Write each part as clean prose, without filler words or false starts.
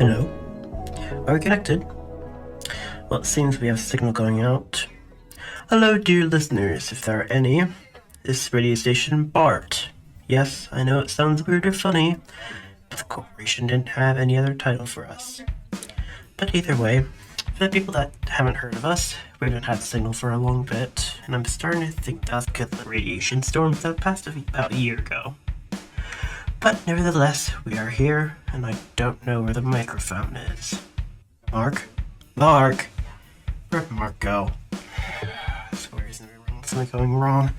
Hello? Are we connected? Well, it seems we have signal going out. Hello, dear listeners, if there are any. This radio station, Bart. Yes, I know it sounds weird or funny, but the corporation didn't have any other title for us. But either way, for the people that haven't heard of us, we haven't had signal for a long bit, and I'm starting to think that's because of the radiation storms that passed about a year ago. But nevertheless, we are here, and I don't know where the microphone is. Mark? Mark! Where'd Mark go? I swear he's something going wrong.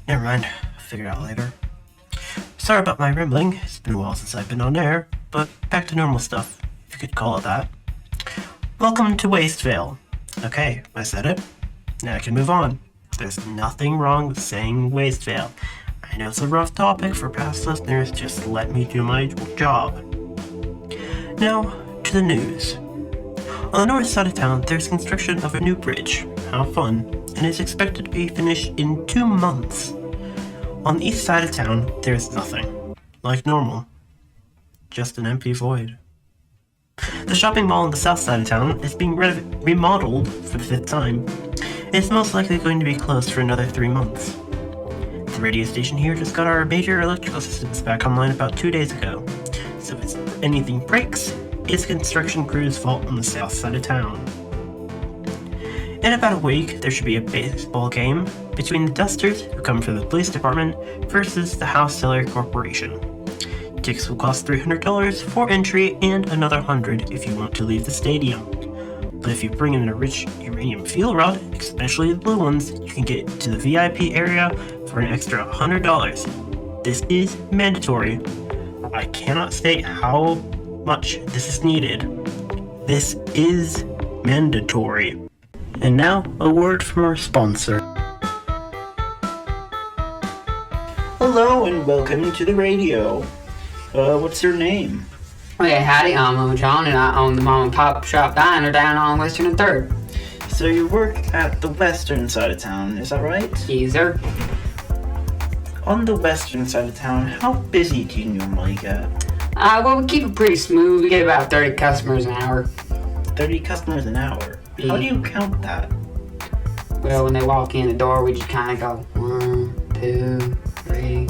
Never mind, I'll figure it out later. Sorry about my rambling, it's been a while since I've been on air, but back to normal stuff, if you could call it that. Welcome to Wasteveil. Okay, I said it. Now I can move on. There's nothing wrong with saying Wasteveil. I know it's a rough topic for past listeners, just let me do my job. Now, to the news. On the north side of town, there's construction of a new bridge. How fun. And it's expected to be finished in 2 months. On the east side of town, there's nothing. Like normal. Just an empty void. The shopping mall on the south side of town is being remodeled for the 5th time. It's most likely going to be closed for another 3 months. The radio station here just got our major electrical systems back online about 2 days ago. So if anything breaks, it's construction crew's fault on the south side of town. In about a week, there should be a baseball game between the Dusters, who come from the police department, versus the House Cellar Corporation. Tickets will cost $300 for entry and another $100 if you want to leave the stadium. But if you bring in a rich uranium fuel rod, especially the blue ones, you can get to the VIP area for an extra $100. This is mandatory. I cannot state how much this is needed. This is mandatory. And now, a word from our sponsor. Hello and welcome to the radio. What's your name? Yeah, howdy, I'm John, and I own the mom and pop shop diner down on Western and 3rd. So you work at the western side of town, is that right? Yes, sir. On the western side of town, how busy do you normally get? Well, we keep it pretty smooth. We get about 30 customers an hour. 30 customers an hour? Yeah. How do you count that? Well, when they walk in the door, we just kind of go 1, 2, 3.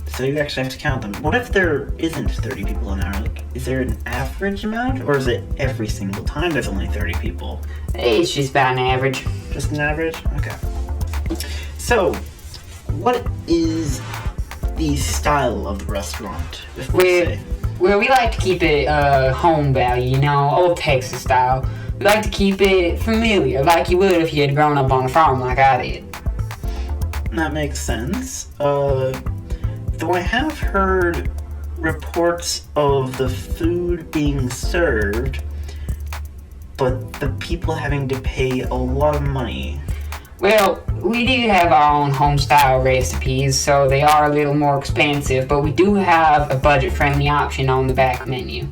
So you actually have to count them. What if there isn't 30 people an hour? Like, is there an average amount, or is it every single time there's only 30 people? It's just about an average. Just an average? Okay. So, what is the style of the restaurant? Well, we like to keep it home value, old Texas style. We like to keep it familiar, like you would if you had grown up on a farm like I did. That makes sense. Though I have heard reports of the food being served, but the people having to pay a lot of money. Well, we do have our own home-style recipes, so they are a little more expensive, but we do have a budget-friendly option on the back menu.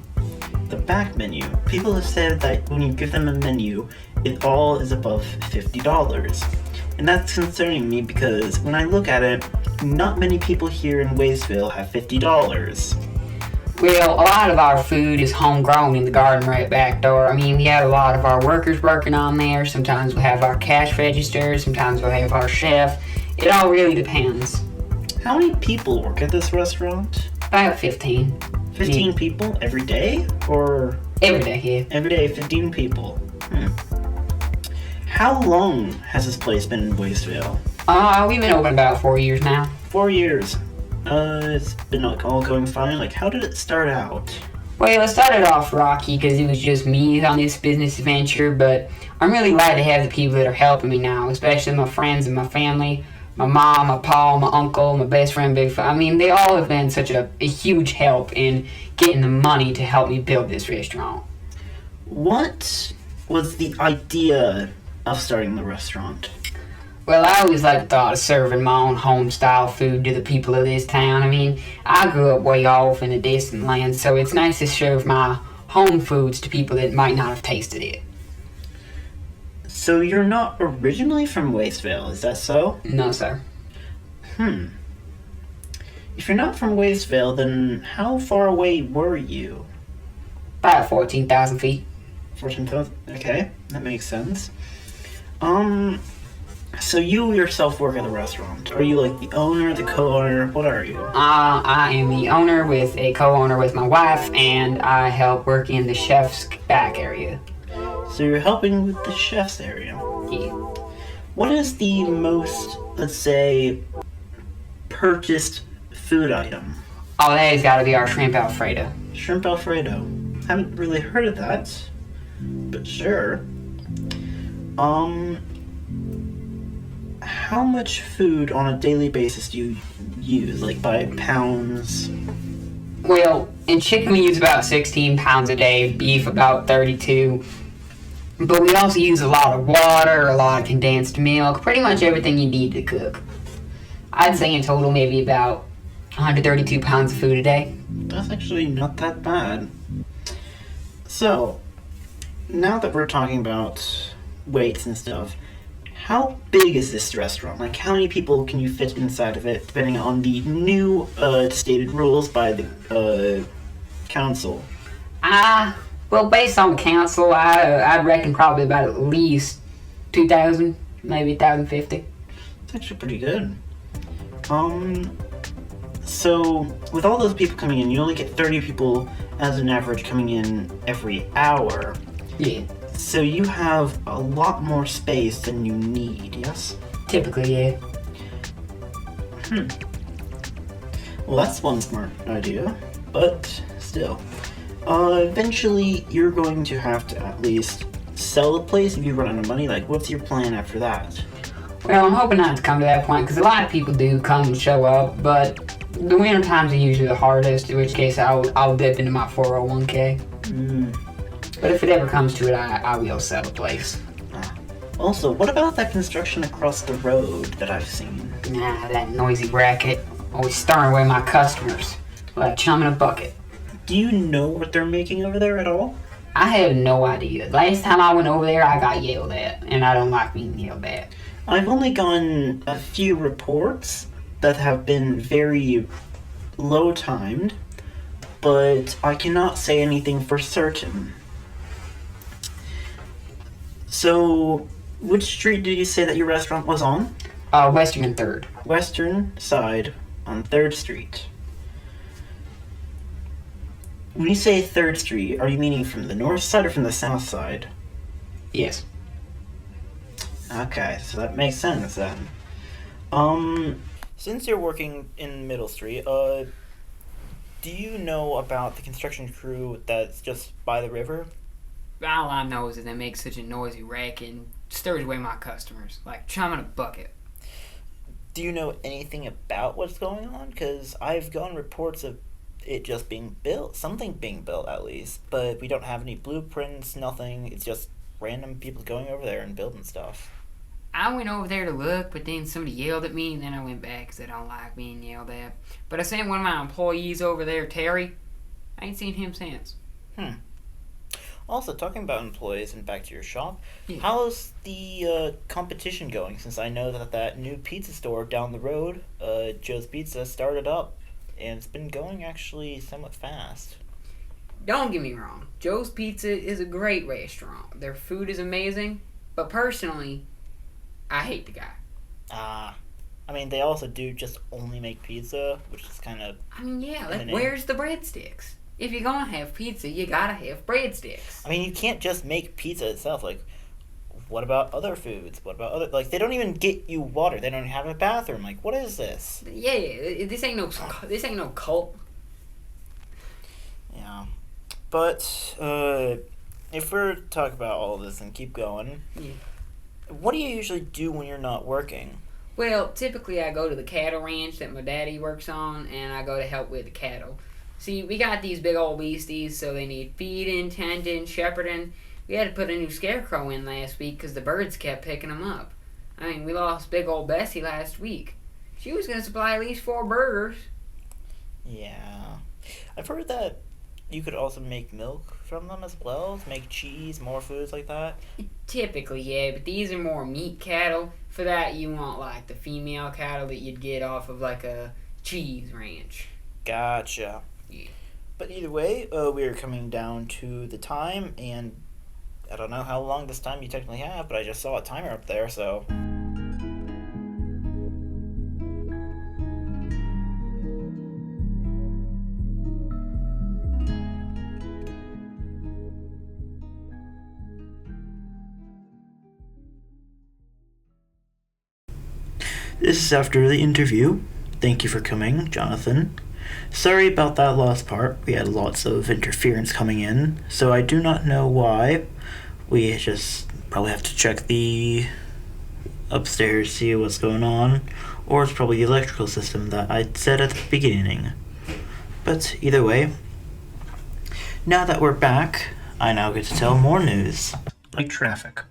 The back menu? People have said that when you give them a menu, it all is above $50. And that's concerning me because when I look at it, not many people here in Wasteveil have $50. Well, a lot of our food is homegrown in the garden right back door. I mean, we have a lot of our workers working on there. Sometimes we'll have our cash register. Sometimes we'll have our chef. It all really depends. How many people work at this restaurant? About 15. 15 people every day? Or? Every day, yeah. Every day, 15 people. How long has this place been in Wasteveil? We've been open about 4 years now. 4 years. It's been all going fine. Like, how did it start out? Well, it started off rocky because it was just me on this business adventure, but I'm really glad to have the people that are helping me now, especially my friends and my family, my mom, my pa, my uncle, my best friend, Big. I mean, they all have been such a huge help in getting the money to help me build this restaurant. What was the idea of starting the restaurant? Well, I always liked the thought of serving my own home-style food to the people of this town. I mean, I grew up way off in a distant land, so it's nice to serve my home foods to people that might not have tasted it. So you're not originally from Wasteveil, is that so? No, sir. If you're not from Wasteveil, then how far away were you? About 14,000 feet. 14,000? Okay, that makes sense. So you yourself work at the restaurant. Are you like the owner, the co-owner? What are you? I am the owner with a co-owner with my wife, and I help work in the chef's back area. So you're helping with the chef's area. Yeah. What is the most, let's say, purchased food item? Oh, that has got to be our shrimp Alfredo. Shrimp Alfredo. Haven't really heard of that, but sure. How much food on a daily basis do you use? Like by pounds? Well, in chicken we use about 16 pounds a day, beef about 32. But we also use a lot of water, a lot of condensed milk, pretty much everything you need to cook. I'd say in total maybe about 132 pounds of food a day. That's actually not that bad. So, now that we're talking about weights and stuff, how big is this restaurant? Like, how many people can you fit inside of it, depending on the new stated rules by the council? Well, based on council, I'd reckon probably about at least 2,000, maybe 1,050. It's actually pretty good. So, with all those people coming in, you only get 30 people as an average coming in every hour. Yeah. So you have a lot more space than you need, yes? Typically, yeah. Well, that's one smart idea, but still. Eventually, you're going to have to at least sell the place if you run out of money. Like, what's your plan after that? Well, I'm hoping not to come to that point, because a lot of people do come and show up, but the winter times are usually the hardest, in which case I'll dip into my 401k. But if it ever comes to it, I will sell the place. Also, what about that construction across the road that I've seen? Nah, that noisy racket. Always stirring away my customers. Like chum in a bucket. Do you know what they're making over there at all? I have no idea. Last time I went over there, I got yelled at, and I don't like being yelled at. I've only gotten a few reports that have been very low timed, but I cannot say anything for certain. So, which street did you say that your restaurant was on? Western and 3rd. Western side on 3rd Street. When you say 3rd Street, are you meaning from the north side or from the south side? Yes. Okay, so that makes sense then. Since you're working in Middle Street, do you know about the construction crew that's just by the river? All I know is that they make such a noisy racket and stirs away my customers, like chum in a bucket. Do you know anything about what's going on? Because I've gotten reports of it just being built, something being built at least, but we don't have any blueprints, nothing. It's just random people going over there and building stuff. I went over there to look, but then somebody yelled at me, and then I went back because I don't like being yelled at. But I sent one of my employees over there, Terry. I ain't seen him since. Also, talking about employees and back to your shop, Yeah. how's the competition going? Since I know that new pizza store down the road, Joe's Pizza, started up, and it's been going actually somewhat fast. Don't get me wrong. Joe's Pizza is a great restaurant. Their food is amazing, but personally, I hate the guy. I mean, they also do just only make pizza, which is kind of... I mean, yeah, like, where's the breadsticks? If you're gonna have pizza, you gotta have breadsticks. I mean, you can't just make pizza itself. Like, what about other foods? What about other... Like, they don't even get you water. They don't have a bathroom. Like, what is this? Yeah, this ain't no cult. Yeah. But, if we're to talk about all of this and keep going, what do you usually do when you're not working? Well, typically I go to the cattle ranch that my daddy works on, and I go to help with the cattle. See, we got these big old beasties, so they need feeding, tending, shepherding. We had to put a new scarecrow in last week because the birds kept picking them up. I mean, we lost big old Bessie last week. She was going to supply at least 4 burgers. Yeah. I've heard that you could also make milk from them as well, to make cheese, more foods like that. Typically, yeah, but these are more meat cattle. For that, you want, like, the female cattle that you'd get off of, like, a cheese ranch. Gotcha. Yeah. But either way, we are coming down to the time, and I don't know how long this time you technically have, but I just saw a timer up there, so... This is after the interview. Thank you for coming, Jonathan. Sorry about that last part. We had lots of interference coming in, so I do not know why. We just probably have to check the upstairs, see what's going on, or it's probably the electrical system that I said at the beginning. But either way, now that we're back, I now get to tell more news. Like traffic.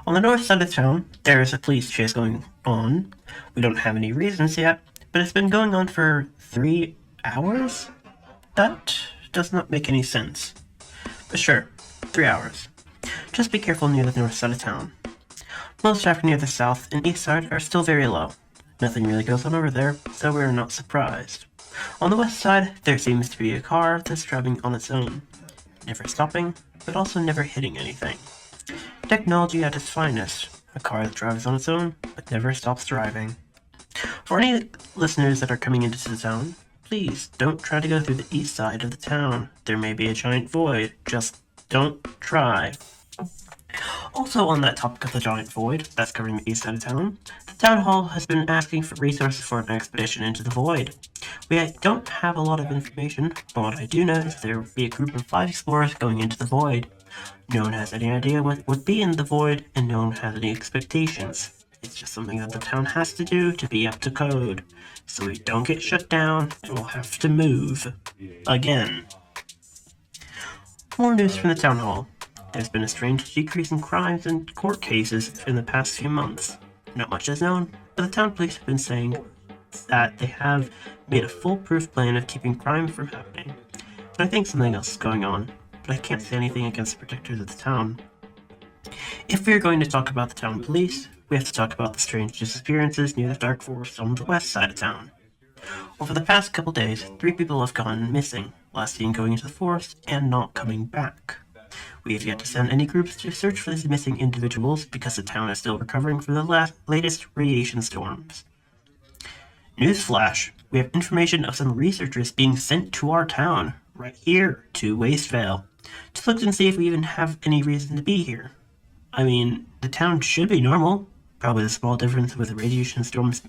On the north side of town, there is a police chase going on. We don't have any reasons yet, but it's been going on for 3 hours? That does not make any sense. But sure, 3 hours. Just be careful near the north side of town. Most traffic near the south and east side are still very low. Nothing really goes on over there, so we're not surprised. On the west side, there seems to be a car that's driving on its own. Never stopping, but also never hitting anything. Technology at its finest. A car that drives on its own, but never stops driving. For any listeners that are coming into the town, please don't try to go through the east side of the town. There may be a giant void. Just don't try. Also on that topic of the giant void that's covering the east side of town, the town hall has been asking for resources for an expedition into the void. We don't have a lot of information, but what I do know is there will be a group of 5 explorers going into the void. No one has any idea what would be in the void, and no one has any expectations. It's just something that the town has to do to be up to code, so we don't get shut down and we'll have to move. Again. More news from the town hall. There's been a strange decrease in crimes and court cases in the past few months. Not much is known, but the town police have been saying that they have made a foolproof plan of keeping crime from happening. But I think something else is going on, but I can't say anything against the protectors of the town. If we're going to talk about the town police, we have to talk about the strange disappearances near the dark forest on the west side of town. Over the past couple days, 3 people have gone missing, last seen going into the forest and not coming back. We have yet to send any groups to search for these missing individuals because the town is still recovering from the latest radiation storms. Newsflash! We have information of some researchers being sent to our town, right here, to Wasteveil, to look and see if we even have any reason to be here. I mean, the town should be normal. Probably the small difference with the radiation storms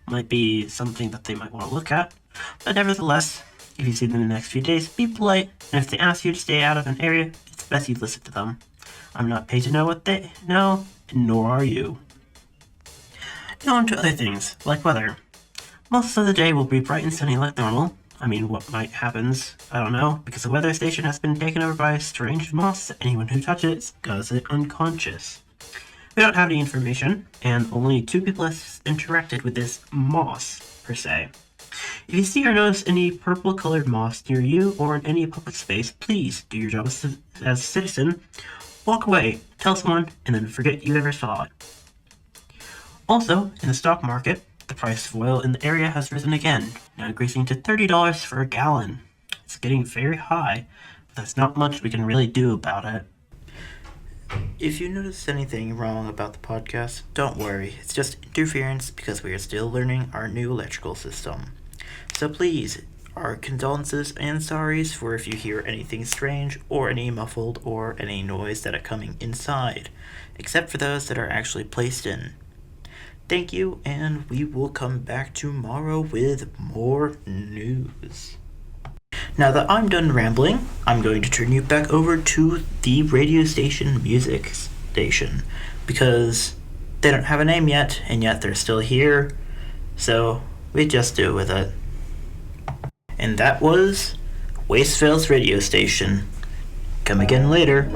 might be something that they might want to look at. But nevertheless, if you see them in the next few days, be polite, and if they ask you to stay out of an area, it's best you listen to them. I'm not paid to know what they know, and nor are you. Now on to other things, like weather. Most of the day will be bright and sunny like normal. I mean, what might happens, I don't know, because the weather station has been taken over by a strange moss that anyone who touches goes unconscious. We don't have any information, and only 2 people have interacted with this moss, per se. If you see or notice any purple-colored moss near you or in any public space, please do your job as a citizen. Walk away, tell someone, and then forget you ever saw it. Also, in the stock market, the price of oil in the area has risen again, now increasing to $30 for a gallon. It's getting very high, but there's not much we can really do about it. If you notice anything wrong about the podcast, don't worry. It's just interference because we are still learning our new electrical system. So please, our condolences and sorries for if you hear anything strange or any muffled or any noise that are coming inside, except for those that are actually placed in. Thank you, and we will come back tomorrow with more news. Now that I'm done rambling, I'm going to turn you back over to the radio station music station, because they don't have a name yet, and yet they're still here, so we just do with it. And that was Wasteveil's radio station. Come again later.